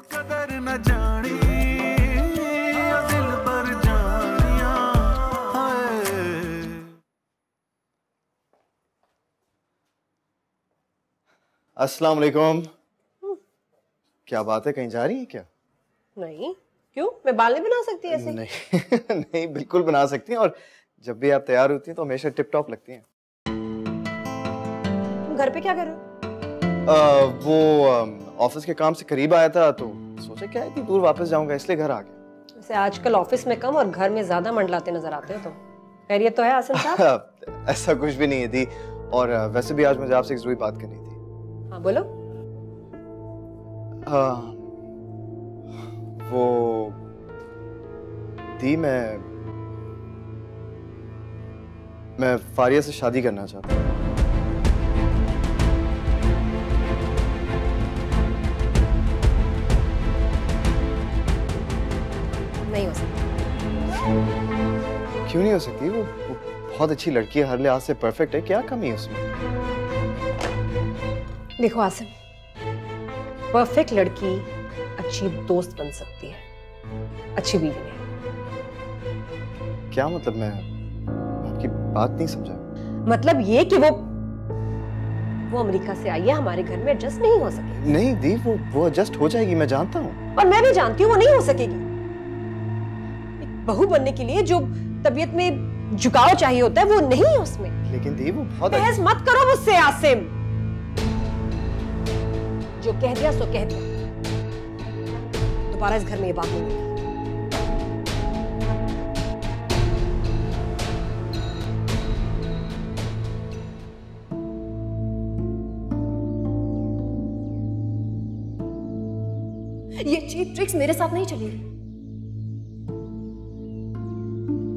कदर न जानी दिल पर जानिया। अस्सलाम वालेकुम। क्या बात है, कहीं जा रही है क्या? नहीं, क्यों? मैं बाल नहीं बना सकती ऐसे? नहीं नहीं, बिल्कुल बना सकती हैं, और जब भी आप तैयार होती हैं तो हमेशा टिप टॉप लगती हैं। तुम घर पे क्या कर रहे हो? वो ऑफिस के काम से करीब आया था तो सोचा क्या इतनी दूर वापस जाऊंगा, इसलिए घर आ गया। वैसे आजकल ऑफिस में कम और घर में ज्यादा मंडलाते नजर आते हो तुम। खैरियत तो है आसिम साहब? ऐसा कुछ भी नहीं है दी, और वैसे भी आज मुझे आपसे एक जरूरी बात करनी थी। हाँ बोलो। वो दी, मैं फारिया से शादी करना चाहता हूँ। नहीं हो सकती। क्यों नहीं हो सकती? वो बहुत अच्छी लड़की है, हर लिहाज से परफेक्ट है, क्या कमी है उसमें? देखो आसिम, परफेक्ट लड़की अच्छी दोस्त बन सकती है, अच्छी बीवी नहीं। क्या मतलब? मैं आपकी बात नहीं समझा। मतलब ये कि वो अमेरिका से आई है, हमारे घर में एडजस्ट नहीं हो सकेगी। नहीं दी, वो एडजस्ट हो जाएगी, मैं जानता हूँ। और मैं भी जानती हूँ वो नहीं हो सकेगी। एक बहू बनने के लिए जो तबीयत में झुकाव चाहिए होता है वो नहीं है उसमें। लेकिन दी वो बहुत बहस मत करो मुझसे आसिम, जो कह दिया सो कह दिया, दोबारा इस घर में ये बात नहीं होगी। ये चीप ट्रिक्स मेरे साथ नहीं चलेगी।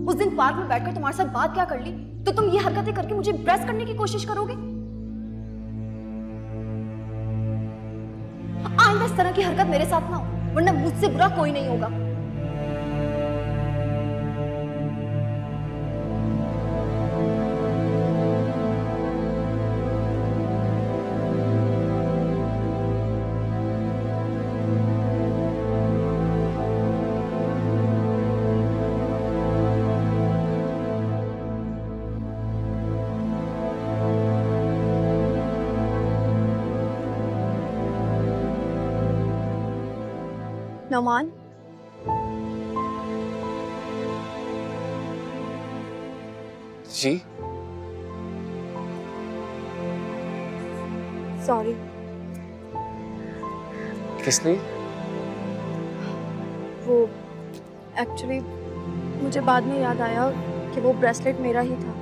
उस दिन पार्क में बैठकर तुम्हारे साथ बात क्या कर ली, तो तुम ये हरकतें करके मुझे इम्प्रेस करने की कोशिश करोगे? आइंदा इस तरह की हरकत मेरे साथ ना हो, वरना मुझसे बुरा कोई नहीं होगा। नौमान, जी सॉरी। किस लिए? वो एक्चुअली मुझे बाद में याद आया कि वो ब्रेसलेट मेरा ही था।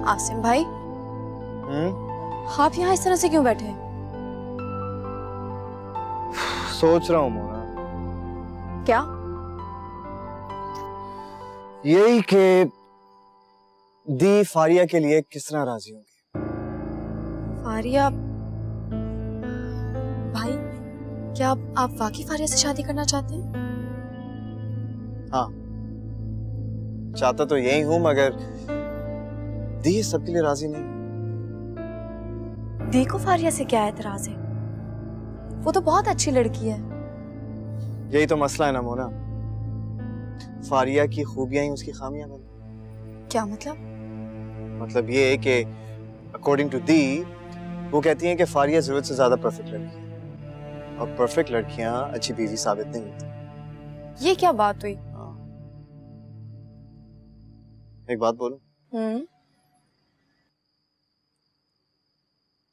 आसिम भाई, आप यहाँ इस तरह से क्यों बैठे हैं? सोच रहा हूँ मोना। क्या? यही कि दी फारिया के लिए किस तरह राजी होंगी। फारिया भाई, क्या आप वाकई फारिया से शादी करना चाहते हैं? हाँ, चाहता तो यही हूं, मगर दी सबके लिए राजी नहीं। दी को फारिया से क्या एतराज है? वो तो बहुत अच्छी लड़की है। यही तो मसला है ना मोना, फारिया की खूबियां ही उसकी खामियां बन। क्या मतलब? मतलब ये है कि अकॉर्डिंग टू दी, वो कहती हैं कि फारिया जरूरत से ज्यादा परफेक्ट लड़की है। और परफेक्ट लड़कियां अच्छी बीवी साबित नहीं होती। ये क्या बात हुई? हाँ। एक बात बोलूं?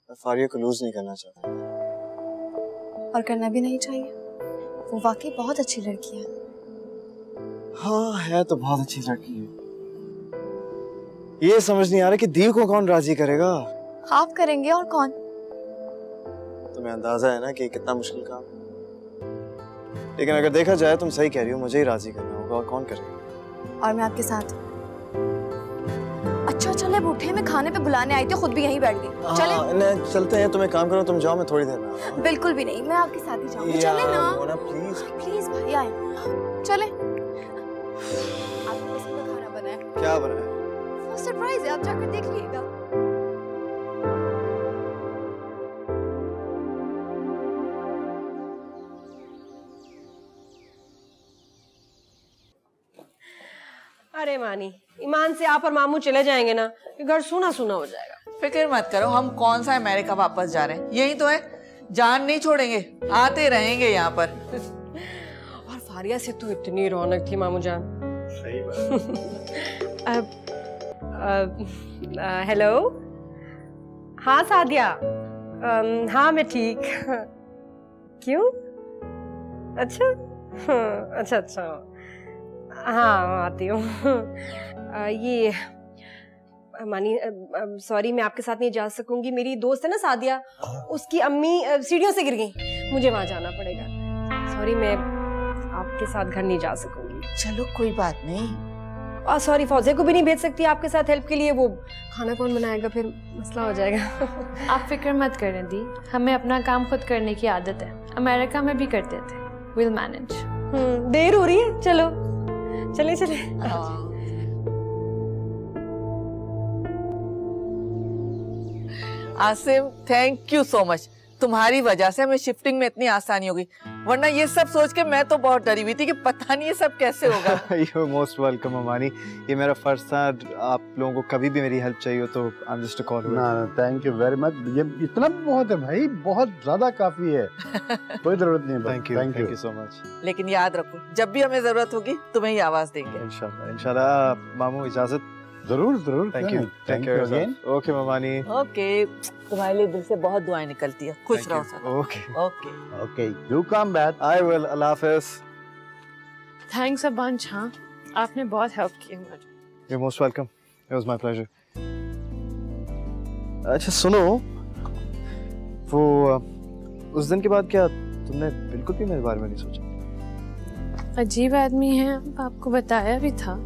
मैं फारिया को लूज नहीं करना चाहता। और करना भी नहीं चाहिए, वो वाकई बहुत अच्छी लड़की है। हाँ है तो बहुत अच्छी लड़की है। ये समझ नहीं आ रहा कि दीव को कौन राजी करेगा। आप करेंगे और कौन? तुम्हें अंदाजा है ना कि कितना मुश्किल काम। लेकिन अगर देखा जाए तुम सही कह रही हो, मुझे ही राजी करना होगा, और कौन करेगा? और मैं आपके साथ। अच्छा चले उठे, मैं खाने पे बुलाने आई थी, खुद भी यहीं बैठ गई। चले चलते हैं, तुम एक काम करो, तुम जाओ, मैं थोड़ी देर में आता हूं। बिल्कुल भी नहीं, मैं आपके साथ ही जाऊंगी। चले ना प्लीज प्लीज भाई आए। चले। आपने पसंद का खाना बनाया? क्या बनाया? वो सरप्राइज है, आप जाकर देख लीजिएगा। अरे मानी, ईमान से आप और मामू चले जाएंगे ना, घर सूना सूना हो जाएगा। फिक्र मत करो, हम कौन सा अमेरिका वापस जा रहे हैं, यही तो है, जान नहीं छोड़ेंगे, आते रहेंगे यहाँ पर। और फारिया से तो इतनी रौनक थी मामू जान। सही बात। हेलो, हाँ सादिया, हाँ मैं ठीक। क्यों? अच्छा, अच्छा अच्छा, हाँ आती हूँ। ये मानी, सॉरी मैं आपके साथ नहीं जा सकूंगी, मेरी दोस्त है ना सादिया, उसकी अम्मी सीढ़ियों से गिर गई, मुझे वहां जाना पड़ेगा। सॉरी मैं आपके साथ घर नहीं जा सकूंगी। चलो कोई बात नहीं। और सॉरी फौजिया को भी नहीं भेज सकती आपके साथ हेल्प के लिए, वो खाना कौन बनाएगा, फिर मसला हो जाएगा। आप फिक्र मत करें दी, हमें अपना काम खुद करने की आदत है, अमेरिका में भी करते थे। Will manage. देर हो रही है, चलो चले चले। Asim thank you so much, तुम्हारी वजह से हमें शिफ्टिंग में इतनी आसानी होगी, वरना ये सब सोच के मैं तो बहुत डरी हुई थी कि पता नहीं ये सब कैसे होगा। You're most welcome अमानी, ये मेरा फर्ज था, आप लोगों को कभी भी मेरी हेल्प चाहिए हो तो I'm just a call away। ना थैंक यू वेरी मच, ये इतना बहुत है भाई, बहुत ज्यादा काफी है, कोई जरूरत नहीं है। Thank you so much. लेकिन याद रखो, जब भी हमें जरूरत होगी तुम्हें ही आवाज देंगे। इंशाल्लाह इंशाल्लाह। मामू इजाजत। जरूर जरूर। Thank you again. ओके मामानी। ओके, तुम्हारे लिए दिल से बहुत दुआएं निकलती है, खुश रहो sir. Okay okay okay, do come back. I will. Allah Hafiz. Thanks a bunch. हाँ आपने बहुत हेल्प की हमारी। You're most welcome. It was my pleasure. अच्छा सुनो, वो उस दिन के बाद क्या तुमने बिल्कुल भी मेरे बारे में नहीं सोचा? अजीब आदमी है, आपको बताया भी था।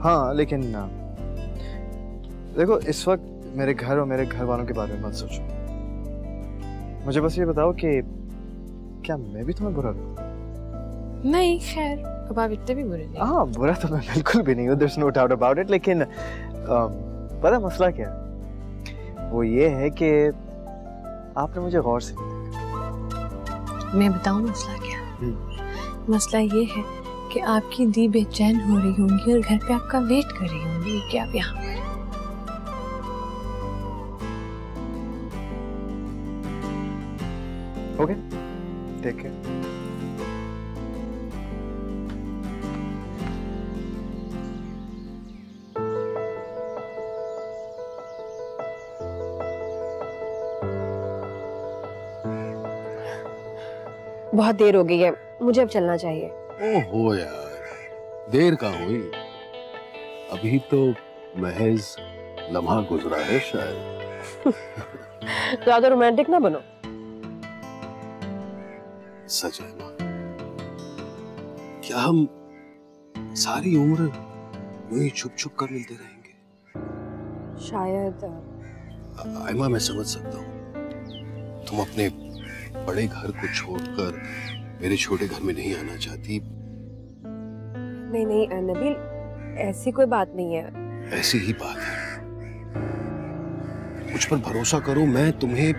हाँ लेकिन देखो इस वक्त मेरे घर और मेरे घर वालों के बारे में मत सोचो, मुझे बस ये बताओ कि क्या मैं भी तुम्हें बुरा लगूं? नहीं खैर, अब आप इतने भी बुरे नहीं। हाँ बुरा तो मैं बिल्कुल भी नहीं हूँ, there's no doubt about it, लेकिन पता मसला क्या है? वो ये है कि आपने मुझे गौर से नहीं देखा। मैं बताऊं मसला क्या? मसला ये है कि आपकी दी बेचैन हो रही होंगी और घर पे आपका वेट कर रही होंगी कि आप यहाँ पर। Okay take care. बहुत देर हो गई है, मुझे अब चलना चाहिए। ओहो यार, देर का हुई, अभी तो महज लम्हा गुजरा है शायद। ज्यादा रोमांटिक ना बनो। सच है ना, क्या हम सारी उम्र यूं ही छुप छुप कर मिलते रहेंगे? शायद। आयमा मैं समझ सकता हूँ, तुम अपने बड़े घर को छोड़कर मेरे छोटे घर में नहीं आना चाहती। नहीं नहीं नबील, ऐसी कोई बात नहीं है। ऐसी ही बात है, मुझ पर भरोसा करो, मैं तुम्हें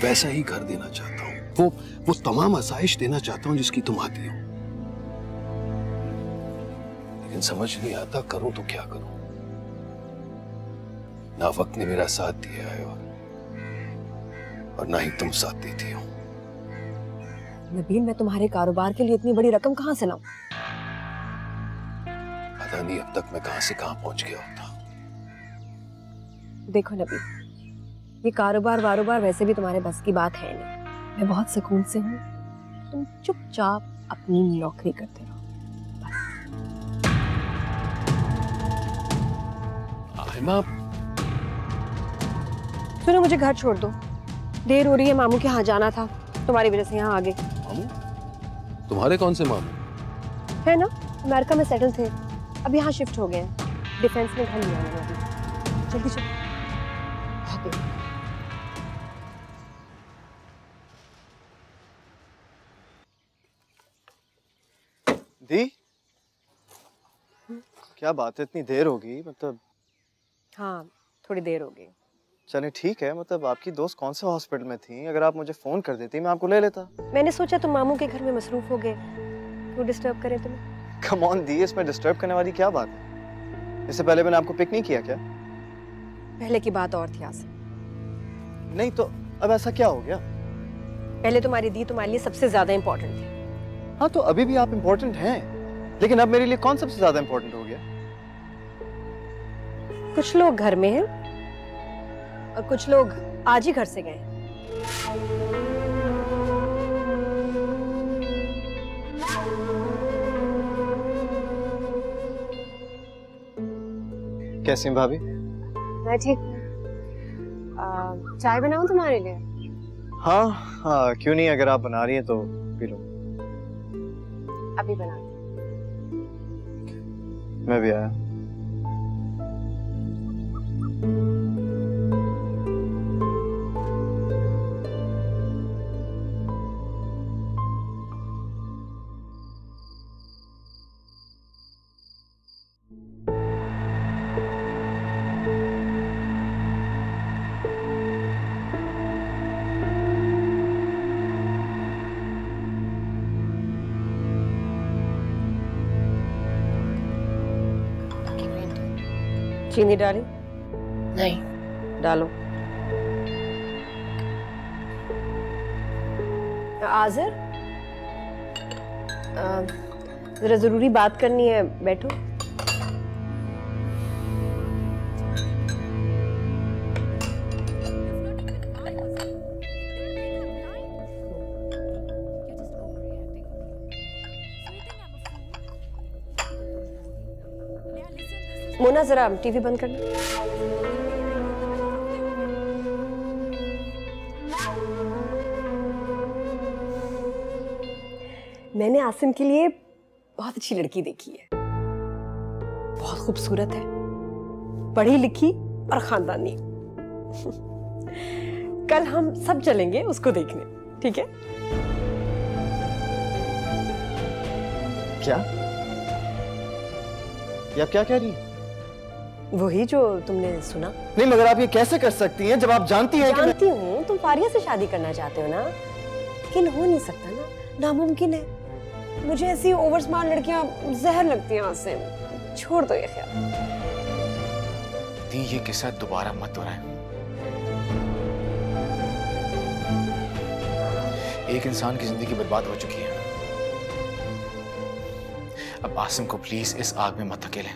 वैसा ही घर देना चाहता हूँ, वो तमाम आसाइश देना चाहता हूँ जिसकी तुम आती हो, लेकिन समझ नहीं आता करूं तो क्या करूं। ना वक्त ने मेरा साथ दिया है और ना ही तुम साथ देती हो। नबील, मैं तुम्हारे कारोबार के लिए इतनी बड़ी रकम कहाँ से लाऊं? पता नहीं अब तक मैं कहां से कहां पहुंच गया होता। देखो नबील, ये कारोबार वारोबार वैसे भी तुम्हारे बस की बात है नहीं। मैं बहुत सुकून से हूँ, तुम चुपचाप अपनी नौकरी करते रहो। आयमा, सुनो, मुझे घर छोड़ दो, देर हो रही है, मामू के यहाँ जाना था, तुम्हारी वजह से यहाँ आ गए। मामू? तुम्हारे कौन से मामू? है ना, अमेरिका में सेटल थे, अब यहाँ शिफ्ट हो गए हैं, डिफेंस में घर लिया उन्होंने। जल्दी चलो, भागो। दी, क्या बात है, इतनी देर हो गई? मतलब हाँ, थोड़ी देर हो गई। चले ठीक है, मतलब आपकी दोस्त कौन से हॉस्पिटल में थी? अगर आप मुझे फोन कर देती मैं आपको ले लेता। मैंने सोचा तुम मामू के घर में मसरूफ हो गए, क्यों डिस्टर्ब करें तुम्हें। कम ऑन दी, इसमें डिस्टर्ब करने वाली क्या बात है? इससे पहले मैंने आपको पिक नहीं किया क्या? पहले की बात और थी आसिम। नहीं तो अब ऐसा क्या हो गया? पहले तुम्हारी दी तुम्हारे लिए सबसे ज्यादा इम्पोर्टेंट थी। हाँ तो अभी भी आप इम्पोर्टेंट हैं, लेकिन अब मेरे लिए कौन सबसे ज्यादा इम्पोर्टेंट हो गया? कुछ लोग घर में हैं और कुछ लोग आज ही घर से गए। कैसी हैं भाभी? मैं ठीक हूँ। चाय बनाऊं तुम्हारे लिए? हाँ हाँ, क्यों नहीं, अगर आप बना रही हैं तो पी लो। अभी बना। मैं भी आया। चीनी डाली? नहीं। डालो। आज़िर, जरा जरूरी बात करनी है, बैठो। मोना, जरा टीवी बंद करना। मैंने आसिम के लिए बहुत अच्छी लड़की देखी है, बहुत खूबसूरत है, पढ़ी लिखी और खानदानी। कल हम सब चलेंगे उसको देखने, ठीक है? क्या? ये आप क्या कह रही हैं? वही जो तुमने सुना। नहीं, मगर आप ये कैसे कर सकती हैं जब आप जानती हैं कि जानती हूँ तुम फारिया से शादी करना चाहते हो ना, लेकिन हो नहीं सकता ना, नामुमकिन है। मुझे ऐसी ओवर स्मार्ट लड़कियां जहर लगती हैं आसिम, छोड़ दो ये ख्याल। दी, ये किस्सा दोबारा मत दोहराएं। एक इंसान की जिंदगी बर्बाद हो चुकी है, अब आसिम को प्लीज इस आग में मत धकेलें।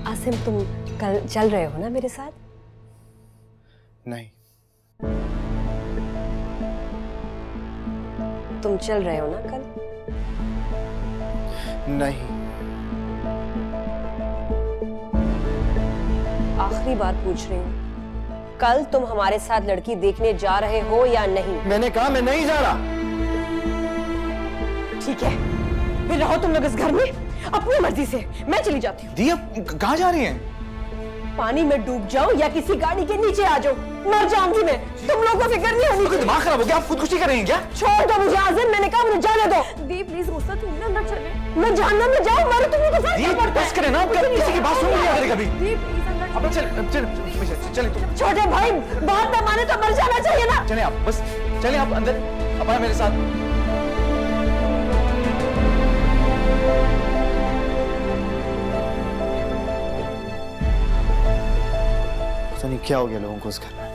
आसिम, तुम कल चल रहे हो ना मेरे साथ? नहीं। तुम चल रहे हो ना कल? नहीं। आखिरी बार पूछ रही हूँ, कल तुम हमारे साथ लड़की देखने जा रहे हो या नहीं? मैंने कहा मैं नहीं जा रहा। ठीक है, फिर रहो तुम लोग इस घर में अपनी मर्जी से, मैं चली जाती हूँ। दी, अब कहाँ जा रही हैं? पानी में डूब जाओ या किसी गाड़ी के नीचे आ जाओ, मर जाऊंगी मैं, तुम लोगों को फिक्र नहीं होनी। दिमाग खराब हो गया, आप खुदकुशी कर रही हैं क्या? छोड़ दो मुझे आज़िम, मैंने कहा मुझे जाने दो। दी प्लीज गुस्सा तुम ना चले। मैं जहन्नम में जाऊं, मरो, तुम्हें तो फर्क दी, क्या पड़ता बस करें ना, आप किसी की बात सुन लिया करें कभी। दी प्लीज अंदर अब चले तुम। छोटे भाई, बात न माने तो मर जाना चाहिए ना। चले आप, बस चले आप अंदर, अब आए मेरे साथ। नहीं क्या हो गया लोगों को उस घर में।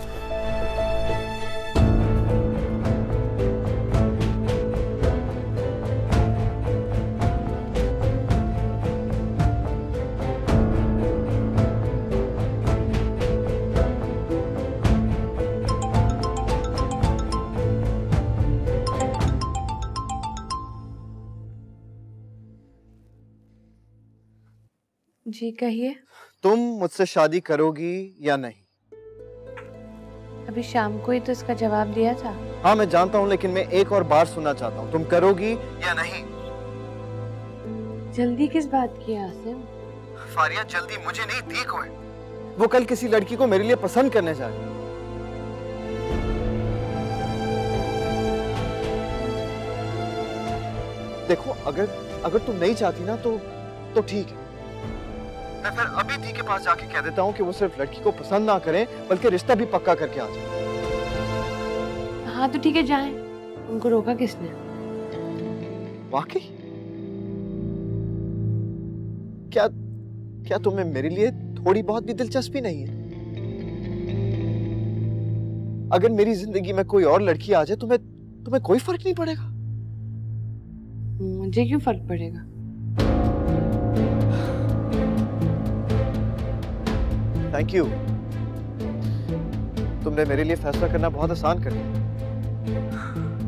जी कहिए। तुम मुझसे शादी करोगी या नहीं? अभी शाम को ही तो इसका जवाब दिया था। हाँ मैं जानता हूँ, लेकिन मैं एक और बार सुनना चाहता हूँ, तुम करोगी या नहीं? जल्दी किस बात की है आसिम? फारिया जल्दी मुझे नहीं, दी को है। वो कल किसी लड़की को मेरे लिए पसंद करने जा रही है। देखो अगर तुम नहीं चाहती ना तो ठीक है। मैं फिर अभी दी के पास जाके कह देता हूँ कि वो सिर्फ लड़की को पसंद ना करें बल्कि रिश्ता भी पक्का करके आ जाए। हाँ तो ठीक है, जाएं। उनको रोका किसने? वाकई? क्या तुम्हें मेरे लिए थोड़ी बहुत भी दिलचस्पी नहीं है? अगर मेरी जिंदगी में कोई और लड़की आ जाए तुम्हें कोई फर्क नहीं पड़ेगा? मुझे क्यों फर्क पड़ेगा? Thank you. तुमने मेरे लिए फैसला करना बहुत आसान कर दिया।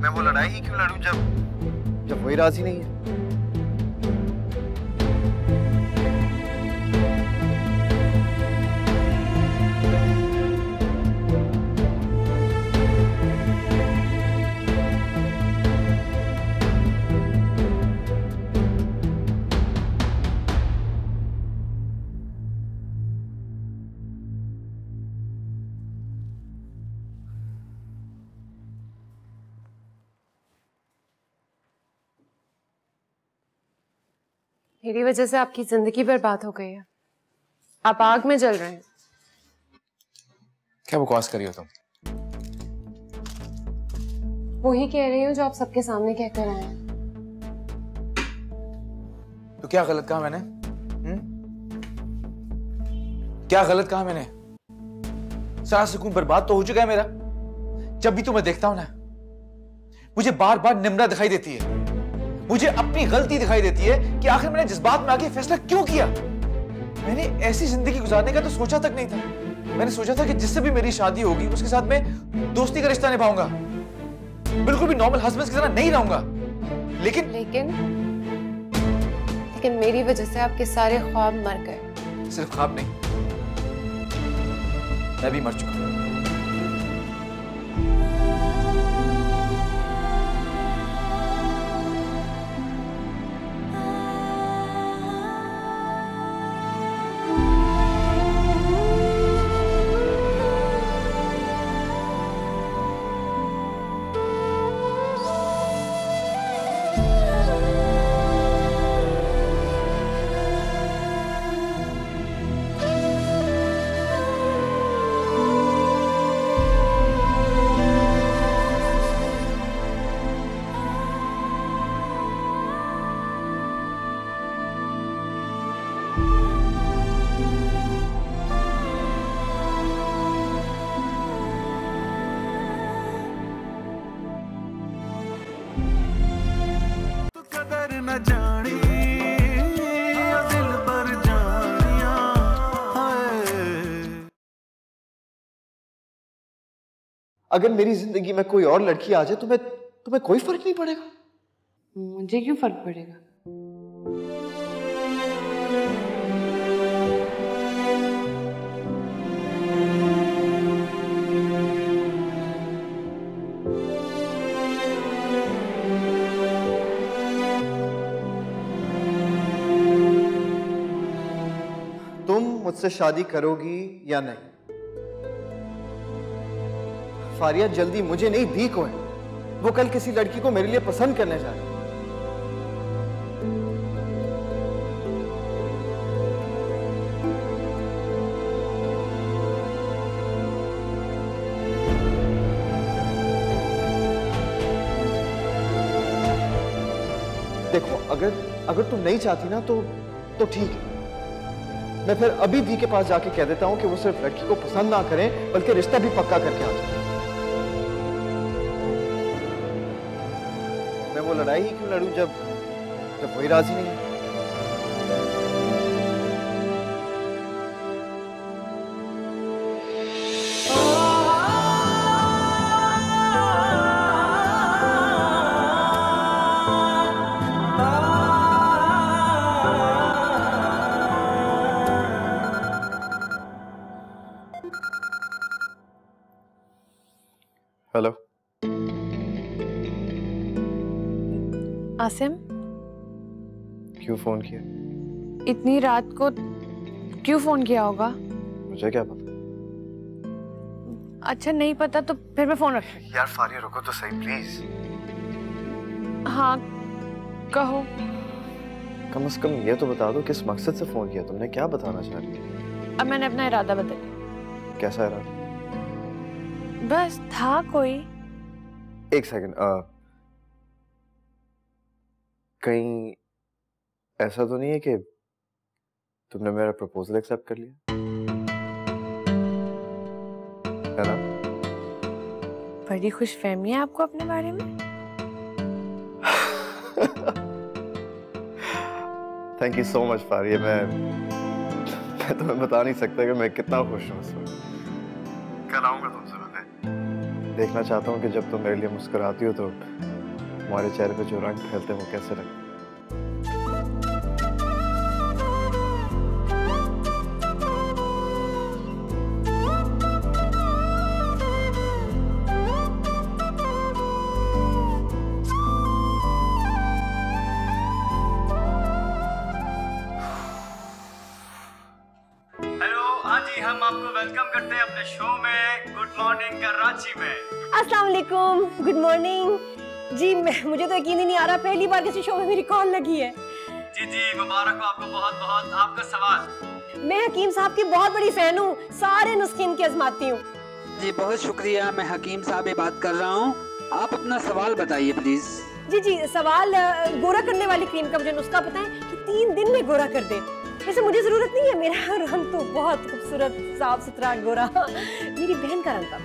मैं वो लड़ाई ही क्यों लड़ूं जब वही राजी नहीं है? मेरी वजह से आपकी जिंदगी बर्बाद हो गई है। आप आग में जल रहे हैं। क्या बकवास कर रही हो तुम? वही कह रही हूँ जो आप सबके सामने कहकर आए हैं। तो क्या गलत कहा मैंने? क्या गलत कहा मैंने? सारा सुकून बर्बाद तो हो चुका है मेरा। जब भी तुम्हें देखता हूं ना, मुझे बार बार निम्रा दिखाई देती है। मुझे अपनी गलती दिखाई देती है कि आखिर मैंने जज्बात में आके फैसला क्यों किया। मैंने ऐसी जिंदगी गुजारने का तो सोचा तक नहीं था। मैंने सोचा था कि जिससे भी मेरी शादी होगी उसके साथ मैं दोस्ती का रिश्ता निभाऊंगा, बिल्कुल भी नॉर्मल हस्बैंड की तरह नहीं रहूंगा। लेकिन मेरी वजह से आपके सारे ख्वाब मर गए। सिर्फ ख्वाब नहीं, मैं भी मर चुका हूं। न जानी दिल पर जानिया अगर मेरी जिंदगी में कोई और लड़की आ जाए तुम्हें कोई फर्क नहीं पड़ेगा? मुझे क्यों फर्क पड़ेगा? तुम मुझसे शादी करोगी या नहीं? फारिया जल्दी मुझे नहीं, दी को है। वो कल किसी लड़की को मेरे लिए पसंद करने जा रही है। देखो अगर तुम नहीं चाहती ना तो ठीक है। मैं फिर अभी दी के पास जाके कह देता हूँ कि वो सिर्फ लड़की को पसंद ना करें बल्कि रिश्ता भी पक्का करके आ जाए। मैं वो लड़ाई ही क्यों लड़ूं जब वही राजी नहीं है। हेलो आसिम, क्यों फोन किया? इतनी रात को क्यों फोन किया होगा? मुझे क्या पता। अच्छा नहीं पता तो फिर मैं फोन रख। यार फारिया रुको तो सही प्लीज। हाँ कहो। कम से कम ये तो बता दो किस मकसद से फोन किया तुमने, क्या बताना चाह रही हो? अब मैंने अपना इरादा बदल लिया। कैसा इरादा? बस था कोई। एक सेकंड, कहीं ऐसा तो नहीं है कि तुमने मेरा प्रपोजल एक्सेप्ट कर लिया है ना? बड़ी खुशफहमी है आपको अपने बारे में। Thank you so much Faria. मैं तुम्हें बता नहीं सकता कि मैं कितना खुश हूँ इस वक्त। कल आऊंगा तुमसे मिलने। देखना चाहता हूँ कि जब तुम मेरे लिए मुस्कुराती हो तो तुम्हारे चेहरे पे जो रंग फैलते हैं वो कैसे लगते हैं। हम आपको वेलकम करते हैं अपने शो में गुड मॉर्निंग कराची में। अस्सलाम वालेकुम, गुड मॉर्निंग। जी मुझे तो यकीन ही नहीं आ रहा, पहली बार किसी शो में मेरी कॉल लगी है। जी जी मुबारक हो आपको बहुत बहुत। आपका सवाल? मैं हकीम साहब की बहुत बड़ी फैन हूँ, सारे नुस्खे इनके आजमाती हूँ। जी बहुत शुक्रिया, मैं हकीम साहब से बात कर रहा हूँ। आप अपना सवाल बताइए प्लीज। जी जी सवाल, गोरा करने वाली क्रीम का मुझे नुस्खा पता है कि 3 दिन में गोरा कर दे। वैसे मुझे जरूरत नहीं है, मेरा रंग तो बहुत खूबसूरत साफ सुथरा गोरा मेरी बहन का रंग था।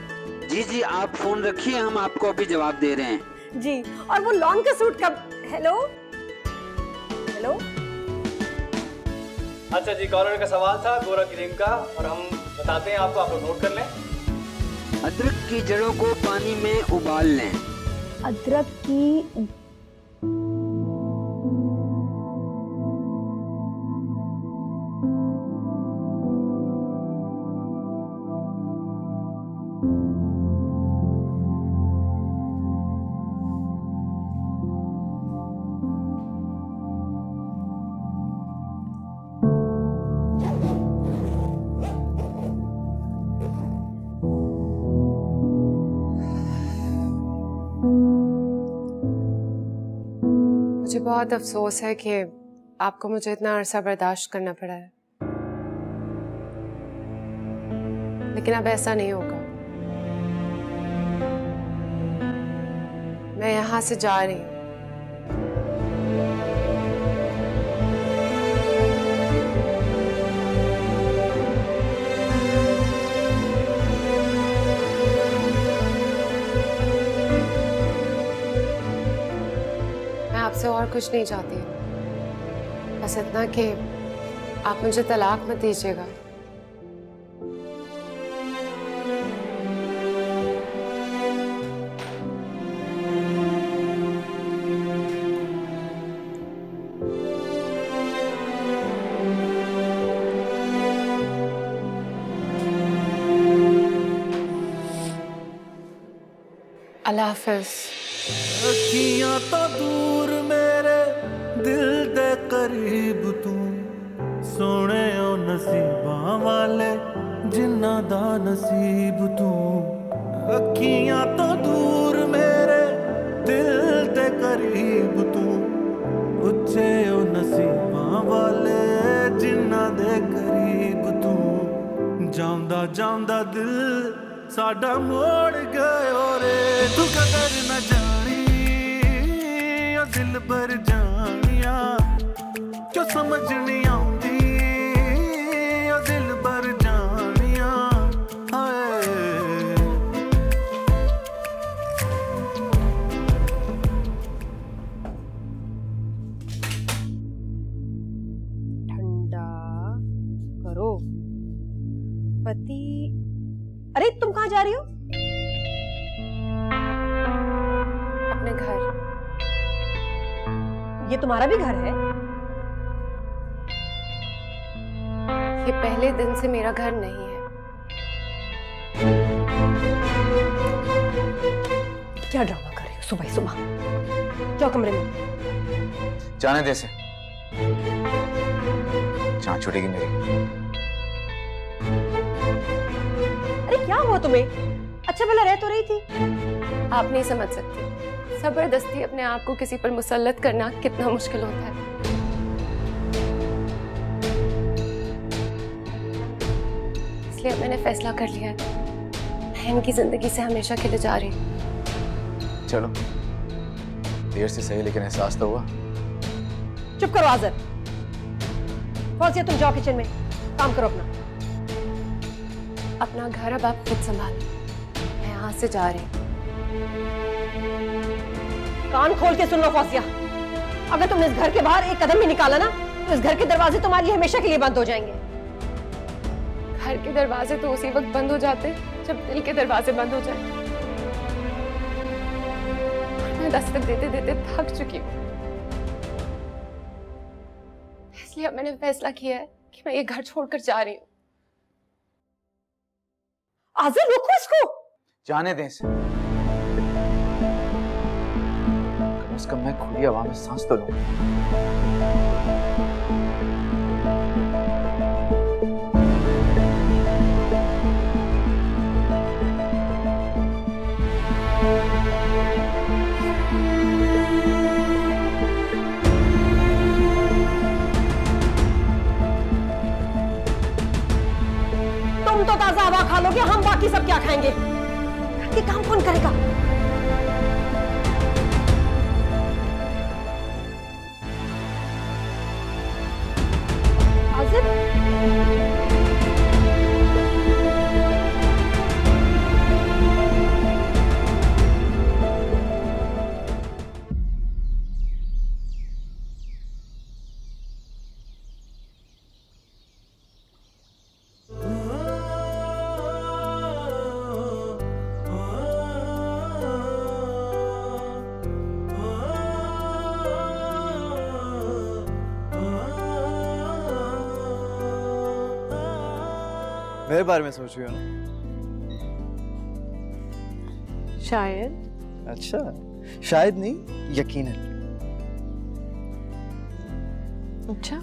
जी जी आप फोन रखिए, हम आपको अभी जवाब दे रहे हैं। जी और वो लॉन्ग का सूट कब? Hello hello. अच्छा जी, कॉलर का सवाल था गोरा क्रीम का और हम बताते हैं आपको, आप लोग नोट कर लें। अदरक की जड़ों को पानी में उबाल लें। अदरक की मुझे बहुत अफसोस है कि आपको मुझे इतना अरसा बर्दाश्त करना पड़ा है, लेकिन अब ऐसा नहीं होगा। मैं यहाँ से जा रही हूँ। आपसे और कुछ नहीं चाहती, बस इतना कि आप मुझे तलाक मत दीजिएगा। अल्लाह हाफ़िज़। अखियां तो दूर मेरे दिल दे करीब तू, सोने ओ नसीबां वाले जिन्ना दा नसीब तू। अखियां तो दूर मेरे दिल दे करीब तू, उच्चे ओ नसीबां वाले जिन्ना दे करीब तू। जांदा जांदा दिल साडा मोड़ गयो रे, तू कदर न जानी ओ दिल भर जानिया, जो समझ नहीं आउंदी पति। अरे तुम कहाँ जा रही हो? अपने घर। ये तुम्हारा भी घर है? ये पहले दिन से मेरा घर नहीं है। क्या ड्रामा कर रही हो सुबह सुबह? जाओ कमरे में। जाने दे से, जान छूटेगी मेरी। अरे क्या हुआ तुम्हें? अच्छा भला रह तो रही थी। आप नहीं समझ सकती, जबरदस्ती अपने आप को किसी पर मुसल्लत करना कितना मुश्किल होता है। इसलिए मैंने फैसला कर लिया है, मैं इनकी जिंदगी से हमेशा के लिए जा रही हूँ। चलो, देर से सही लेकिन एहसास तो हुआ। चुप करो आज़र। फौजिया तुम जाओ किचन में, काम करो अपना। अपना घर अब आप खुद संभालो, मैं यहाँ से जा रही हूँ। कान खोल के सुन लो फौजिया, अगर तुमने इस घर के बाहर एक कदम भी निकाला ना, तो इस घर के दरवाजे तुम्हारे लिए हमेशा के लिए बंद हो जाएंगे। घर के दरवाजे तो उसी वक्त बंद हो जाते जब दिल के दरवाजे बंद हो जाए। मैं दस्तक देते देते थक चुकी हूँ, इसलिए अब मैंने फैसला किया है कि मैं ये घर छोड़कर जा रही हूँ। आज़र रोको इसको। जाने दें इसे, कम से कम मैं खुली हवा में सांस तो लूं। तुम तो ताजा हवा खा लोगे, हम बाकी सब क्या खाएंगे? घर के काम कौन करेगा? आज़र मेरे बारे में सोच रही हो ना? शायद। अच्छा, शायद नहीं, यकीनन। अच्छा,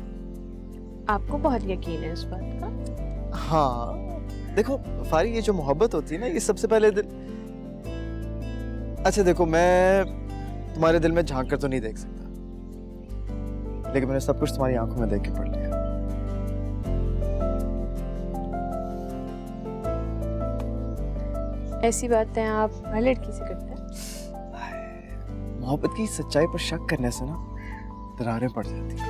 आपको बहुत यकीन है इस बात का? हाँ, देखो फारी, ये जो मोहब्बत होती है ना, ये सबसे पहले दिल। अच्छा देखो, मैं तुम्हारे दिल में झांक कर तो नहीं देख सकता, लेकिन मैंने सब कुछ तुम्हारी आंखों में देख के पढ़ लिया। ऐसी बातें आप हर लड़की से करते हैं? मोहब्बत की सच्चाई पर शक करने से ना दरारें पड़ जाती हैं।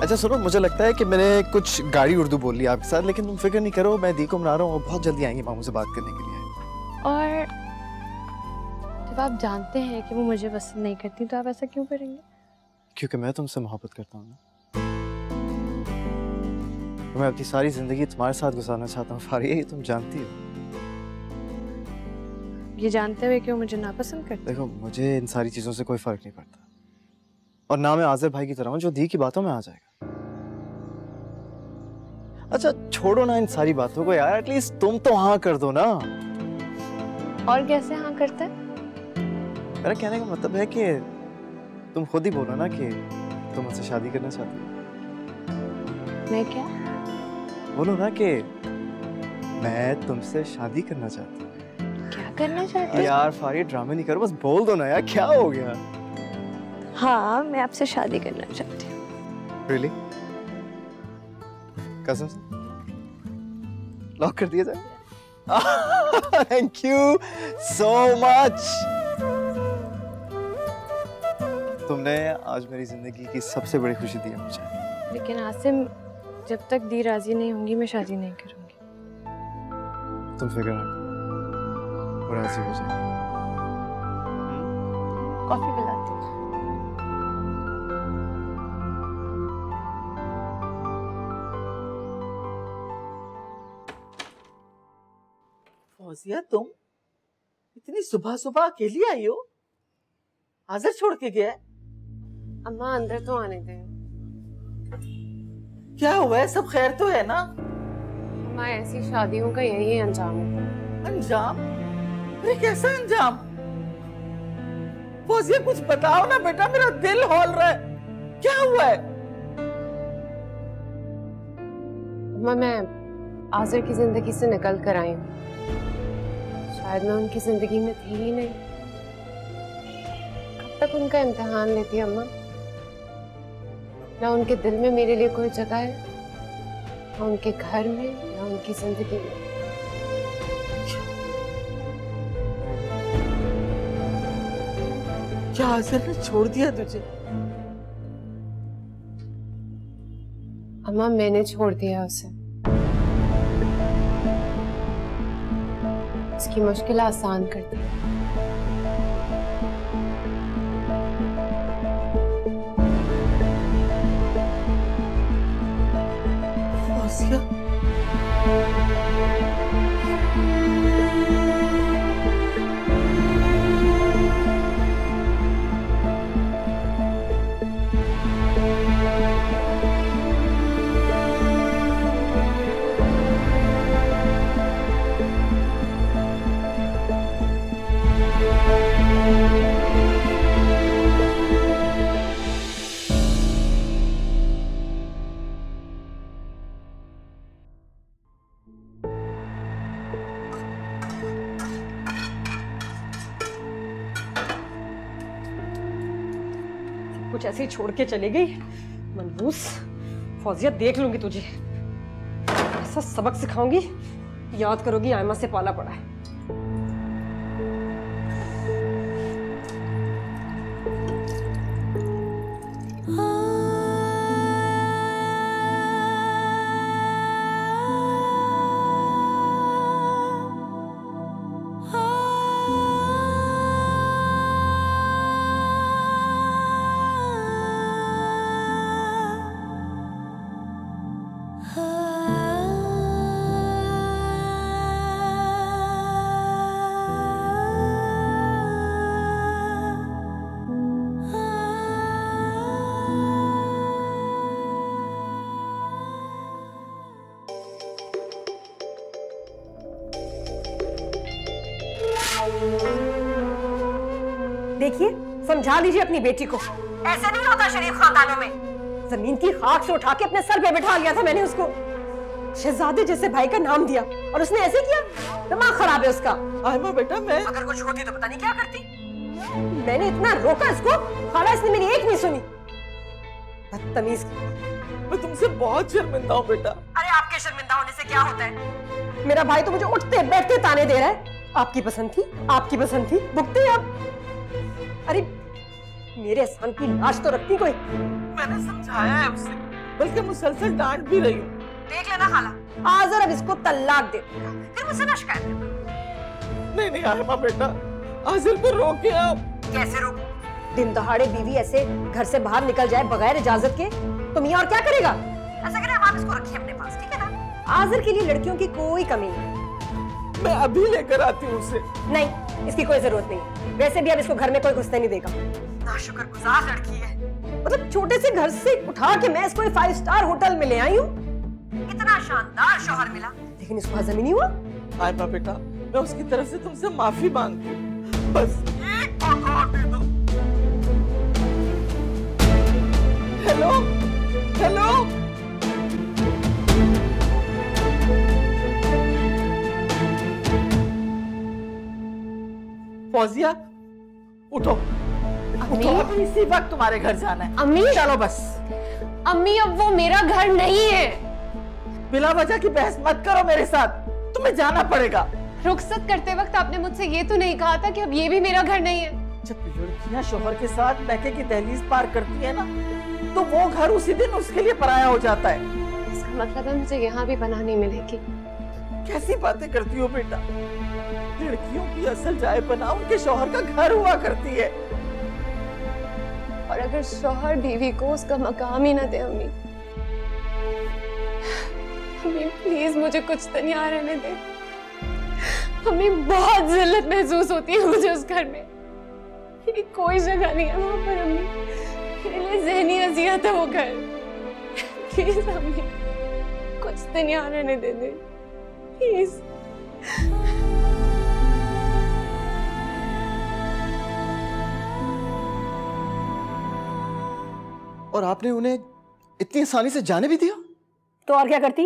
अच्छा सुनो, मुझे लगता है कि मैंने कुछ गाड़ी उर्दू बोल ली आपके साथ, लेकिन तुम फिक्र नहीं करो, मैं दी को मना रहा हूँ, बहुत जल्दी आएंगे मामू से बात करने के लिए। और जब आप जानते हैं कि वो मुझे पसंद नहीं करती, तो आप ऐसा क्यों करेंगे? क्योंकि मैं तुमसे मोहब्बत करता हूँ ना, तो मैं अपनी सारी जिंदगी तुम्हारे साथ गुजारना चाहता हूँ फारिया, ये तुम जानती हो। ये जानते हुए क्यों मुझे नापसंद करते? देखो, मुझे इन सारी चीजों से कोई फर्क नहीं पड़ता, और ना मैं आज़र भाई की तरह हूँ जो दी की बातों में आ जाएगा। अच्छा छोड़ो ना इन सारी बातों को यार, एटलीस्ट तुम तो हाँ कर दो ना। और कैसे हाँ करते हैं? मेरा कहने का मतलब है कि तुम खुद ही बोलो ना कि तुम मुझसे शादी करना चाहती हो। मैं क्या? बोलो ना कि मैं तुमसे शादी करना चाहती हूँ। क्या करना चाहती हो? यार फारिया ड्रामे नहीं करो, बस बोल दो ना यार, क्या हो गया? हाँ, मैं आपसे शादी करना चाहती हूँ। Really? कसम से? लॉक कर दिया जाए? Thank you so much. तुमने आज मेरी जिंदगी की सबसे बड़ी खुशी दी है मुझे। लेकिन आसिम, जब तक दी राजी नहीं होंगी मैं शादी नहीं करूंगी। तुम फिक्र ना करो, वो राजी हो जाएगी। कॉफी पिलाती हूँ। फौजिया, तुम इतनी सुबह सुबह अकेली आई हो? आज़र छोड़ के गया है? अम्मा अंदर तो आने दे। क्या हुआ है? सब खैर तो है ना? अम्मा ऐसी शादियों का यही अंजाम है। अंजाम? अरे कैसा अंजाम? फौजिया कुछ बताओ ना बेटा, मेरा दिल हौल रहा है। क्या हुआ है? अम्मा मैं आज़र की जिंदगी से निकल कर आई हूँ। शायद मैं उनकी जिंदगी में थी ही नहीं। कब तक उनका इम्तिहान लेती अम्मा? ना उनके दिल में मेरे लिए कोई जगह है, ना उनके घर में, ना उनकी जिंदगी में। क्या आज़र ने छोड़ दिया तुझे? अम्मा मैंने छोड़ दिया उसे। उसकी मुश्किल आसान कर दी। फौजिया, कुछ ऐसे ही छोड़ के चली गई मनहूस। फौजिया देख लूंगी तुझे, ऐसा सबक सिखाऊंगी, याद करोगी आयमा से पाला पड़ा है। देखिए, समझा लीजिए अपनी बेटी को, ऐसे नहीं होता शरीफ खानदानों में। जमीन की खाक से उठा के अपने सर पे बिठा लिया था मैंने उसको। शहजादे जैसे भाई का नाम दिया और उसने ऐसे किया। दिमाग खराब है उसका। आयमा बेटा, मैं अगर कुछ होती तो पता नहीं क्या करती। मैंने इतना रोका इसको, खाला इसने मेरी एक नहीं सुनी। बदतमीज। मैं तुमसे बहुत शर्मिंदा हूँ बेटा। अरे आपके शर्मिंदा होने से क्या होता है? मेरा भाई तो मुझे उठते बैठते ताने दे रहा है। आपकी पसंद थी, आपकी पसंद थी, भुगते आप। अरे मेरे एहसान की लाश तो रखती कोई। मैंने समझाया है उसे, बल्कि मुसलसल डांट भी रही हूँ। देख लेना खाला, आज़र अब इसको तलाक दे देगा, फिर मुझसे ना शिकायत करना। नहीं नहीं आयमा बेटा, आज़र को रोके आप। कैसे रोक? दिन दहाड़े बीवी ऐसे घर से बाहर निकल जाए बगैर इजाजत के तो मियां और क्या करेगा? ऐसा करें आप इसको रखिए अपने पास, ठीक है ना? आज़र के लिए लड़कियों की कोई कमी नहीं। मैं अभी लेकर आती हूँ उसे। नहीं, इसकी कोई जरूरत नहीं। वैसे भी अब इसको घर में कोई घुसने नहीं देगा। नाशुक्रगुजार लड़की है। मतलब छोटे से घर से उठा के मैं इसको 5 स्टार होटल में ले आई हूँ। इतना शानदार शौहर मिला, लेकिन इसको हजम ही नहीं हुआ। आयमा बेटा, मैं उसकी तरफ से तुमसे माफी मांगती हूँ। बस एक मौका दे दो। हेलो हेलो, फौजिया उठो, उठो, अभी इसी वक्त तुम्हारे घर जाना है। अम्मी चलो बस। अम्मी अब वो मेरा घर नहीं है। बिला वजह की बहस मत करो मेरे साथ, तुम्हें जाना पड़ेगा। रुखसत करते वक्त आपने मुझसे ये तो नहीं कहा था कि अब ये भी मेरा घर नहीं है। जब लड़कियां शोहर के साथ मैके की दहलीज पार करती है ना, तो वो घर उसी दिन उसके लिए पराया हो जाता है। इसका मतलब है मुझे यहाँ भी पनाह नहीं मिलेगी। कैसी बातें करती हो बेटा? लड़कियों की असल जाए पनाह उनके शौहर का घर हुआ करती है। और अगर शौहर बीवी को उसका मकाम ही ना दे अम्मी, अम्मी प्लीज मुझे कुछ दिन यहाँ रहने दे। हमें बहुत जिल्लत महसूस होती है मुझे उस घर में। मेरी कोई जगह नहीं है वहां पर अम्मी, मेरे लिए ज़हनी अज़ियत है वो घर। प्लीज अम्मी कुछ दिन यहाँ रहने दे दे प्लीज। और आपने उन्हें इतनी आसानी से जाने भी दिया? तो और क्या करती,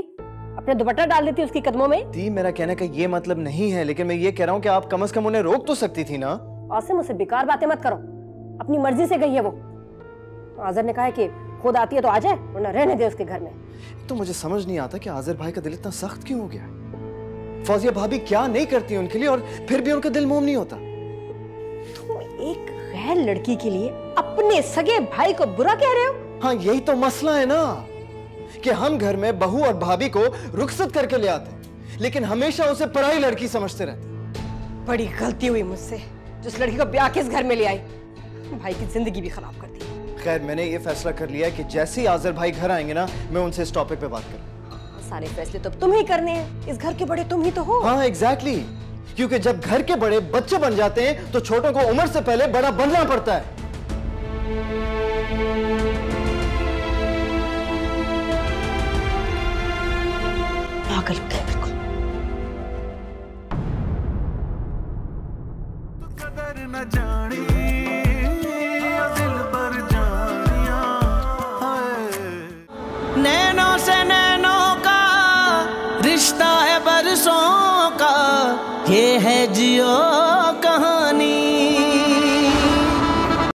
अपने दुपट्टा डाल देती उसकी कदमों में। दी, मेरा कहने का ये मतलब नहीं है, लेकिन मैं ये कह रहा हूँ कि आप कम से कम उन्हें रोक तो सकती थी ना। आसिम मुझसे बेकार बातें मत करो, अपनी मर्जी से गई है वो। आज़र ने कहा है कि खुद आती है तो आ जाए, वरना रहने दे उसके घर में। तो मुझे समझ नहीं आता कि आज़र भाई का दिल इतना सख्त क्यों हो गया। फौजिया भाभी क्या नहीं करती उनके लिए और फिर भी उनका दिल मोम नहीं होता। तुम एक गैर लड़की के लिए अपने सगे भाई को बुरा कह रहे हो? हाँ यही तो मसला है ना, कि हम घर में बहू और भाभी को रुखसत करके ले आते हैं, लेकिन हमेशा उसे पराई लड़की समझते रहते। बड़ी गलती हुई मुझसे, जिस लड़की को ब्याह के इस घर में ले आई, भाई की जिंदगी भी खराब कर दी। खैर मैंने ये फैसला कर लिया है कि जैसे ही आज़र भाई घर आएंगे ना, मैं उनसे इस टॉपिक पे बात करूं। सारे फैसले तो तुम ही करने हैं, इस घर के बड़े तुम ही तो हो। हाँ एग्जैक्टली, क्योंकि जब घर के बड़े बच्चे बन जाते हैं तो छोटों को उम्र से पहले बड़ा बनना पड़ता है। पागल बिल्कुल। कदर न जानी दिल पर जानिया, नैनों से नैनों का रिश्ता है बरसों का, ये है जियो कहाँ